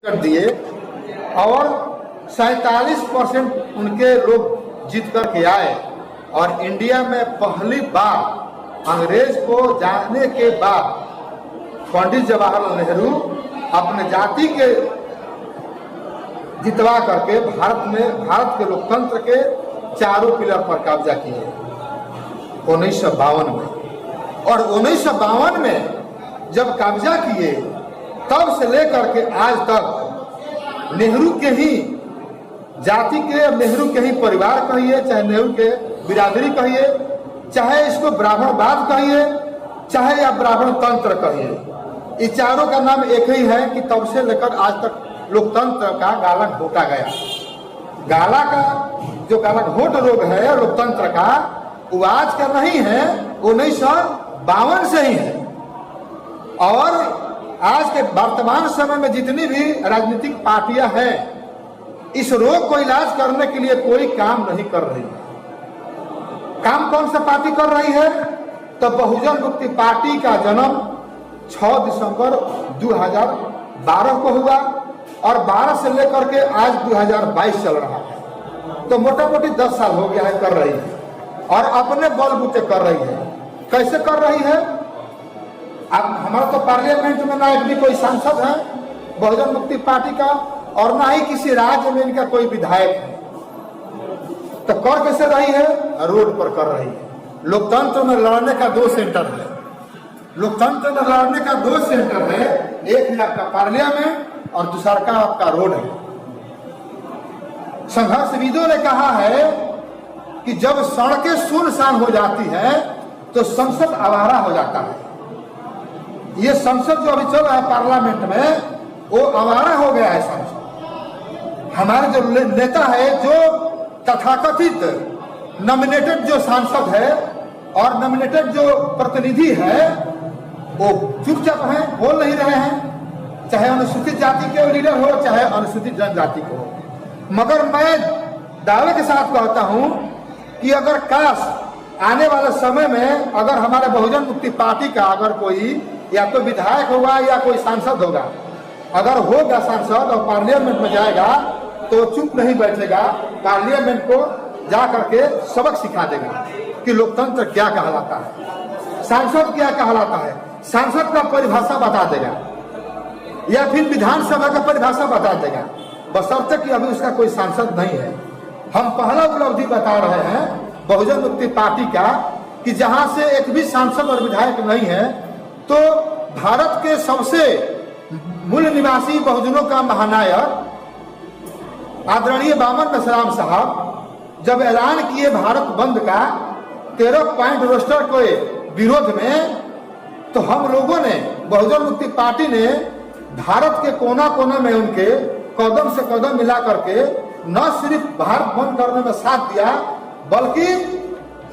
कर दिए और 47% उनके लोग जीत करके आए और इंडिया में पहली बार अंग्रेज को जाने के बाद पंडित जवाहरलाल नेहरू अपने जाति के जितवा करके भारत के लोकतंत्र के चारों पिलर पर कब्जा किए 1952 में। और 1952 में जब कब्जा किए तब से लेकर के आज तक नेहरू के ही जाति के, नेहरू के ही परिवार कहिए, चाहे नेहरू के बिरादरी कहिए, चाहे इसको ब्राह्मणवाद कहिए, चाहे या ब्राह्मण तंत्र कहिए, इस चारों का नाम एक ही है कि तब से लेकर आज तक लोकतंत्र का गाला घोटा गया। गाला का जो गाला घोट रोग है लोकतंत्र का, वो आज का नहीं है, 1952 से ही है। और आज के वर्तमान समय में जितनी भी राजनीतिक पार्टियां हैं, इस रोग को इलाज करने के लिए कोई काम नहीं कर रही है। काम कौन सा पार्टी कर रही है? तो बहुजन मुक्ति पार्टी का जन्म 6 दिसंबर 2012 को हुआ और 12 से लेकर के आज 2022 चल रहा है। तो मोटा मोटी 10 साल हो गया है कर रही है और अपने बलबूते कर रही है। कैसे कर रही है? अब हमारा तो पार्लियामेंट में ना भी कोई सांसद है बहुजन मुक्ति पार्टी का और ना ही किसी राज्य में इनका कोई विधायक है। तो कर कैसे रही है? रोड पर कर रही है। लोकतंत्र में लड़ने का 2 सेंटर है। लोकतंत्र में लड़ने का 2 सेंटर है, एक है आपका पार्लियामेंट और दूसरा का आपका रोड है। संघर्षविदों ने कहा है कि जब सड़कें सुनसान हो जाती है तो संसद आवारा हो जाता है। ये संसद जो अभी चल रहा है पार्लियामेंट में, वो आवारा हो गया है संसद। हमारे जो नेता है, जो तथाकथित नॉमिनेटेड जो सांसद है और नॉमिनेटेड जो प्रतिनिधि है, वो चुपचाप हैं, बोल नहीं रहे हैं, चाहे अनुसूचित जाति के लीडर हो चाहे अनुसूचित जनजाति को हो। मगर मैं दावे के साथ कहता हूं कि अगर काश आने वाले समय में अगर हमारे बहुजन मुक्ति पार्टी का अगर कोई या तो विधायक होगा या कोई सांसद होगा, अगर होगा सांसद और पार्लियामेंट में जाएगा तो चुप नहीं बैठेगा, पार्लियामेंट को जा करके सबक सिखा देगा कि लोकतंत्र क्या कहलाता है, सांसद क्या कहलाता है, सांसद का परिभाषा बता देगा या फिर विधानसभा का परिभाषा बता देगा, बशर्ते कि अभी उसका कोई सांसद नहीं है। हम पहला उपलब्धि बता रहे हैं बहुजन मुक्ति पार्टी का कि जहां से एक भी सांसद और विधायक नहीं है, तो भारत के सबसे मूल निवासी बहुजनों का महानायक आदरणीय बामन मेश्राम साहब जब ऐलान किए भारत बंद का 13 पॉइंट रोस्टर के विरोध में, तो हम लोगों ने, बहुजन मुक्ति पार्टी ने भारत के कोना कोना में उनके कदम से कदम मिला करके न सिर्फ भारत बंद करने में साथ दिया, बल्कि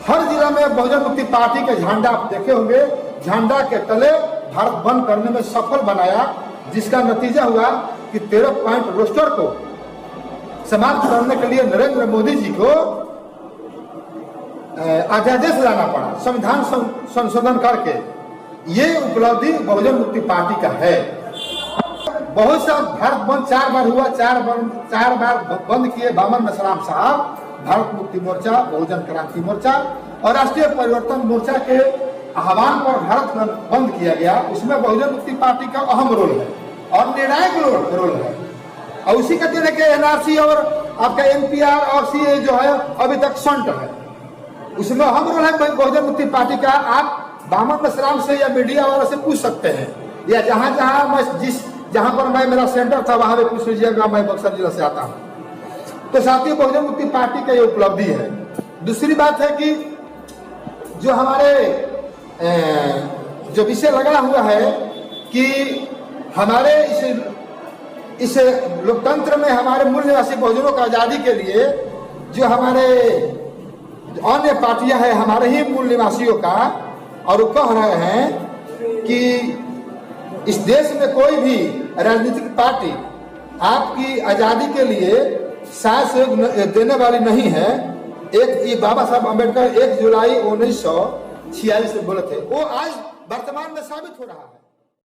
हर जिला में बहुजन मुक्ति पार्टी के झंडा आप देखे होंगे, झंडा के तले भारत बंद करने में सफल बनाया, जिसका नतीजा हुआ कि 13 पॉइंट रोस्टर को समाप्त करने के लिए नरेंद्र मोदी जी को अध्यादेश लाना पड़ा, संविधान संशोधन करके। ये उपलब्धि बहुजन मुक्ति पार्टी का है। बहुत सा भारत बंद 4 बार हुआ, 4 बार बंद किए बामन मेश्राम साहब। भारत मुक्ति मोर्चा, बहुजन क्रांति मोर्चा और राष्ट्रीय परिवर्तन मोर्चा के आह्वान पर भारत में बंद किया गया। उसमें बहुजन मुक्ति पार्टी का अहम रोल है और निर्णायक रोल है। और उसी का तरह के एनआरसी और आपका एनपीआर और सीए जो है अभी तक संट है, उसमें अहम रोल है बहुजन मुक्ति पार्टी का। आप बामन मेश्राम से या मीडिया वालों से पूछ सकते हैं, या जहां पर मैं मेरा सेंटर था वहां पे पूछ लीजिएगा, मैं बक्सर जिला से आता हूं। तो साथियों, बहुजन मुक्ति पार्टी का ये उपलब्धि है। दूसरी बात है कि जो हमारे जो विषय लगा हुआ है कि हमारे इस लोकतंत्र में हमारे मूल निवासी बहुजनों का आजादी के लिए जो हमारे अन्य पार्टियां हैं हमारे ही मूल निवासियों का, और वो कह रहे हैं कि इस देश में कोई भी राजनीतिक पार्टी आपकी आजादी के लिए साथ सहयोग देने वाली नहीं है। ये बाबा साहब अम्बेडकर 1 जुलाई 1946 से बोले थे, वो आज वर्तमान में साबित हो रहा है।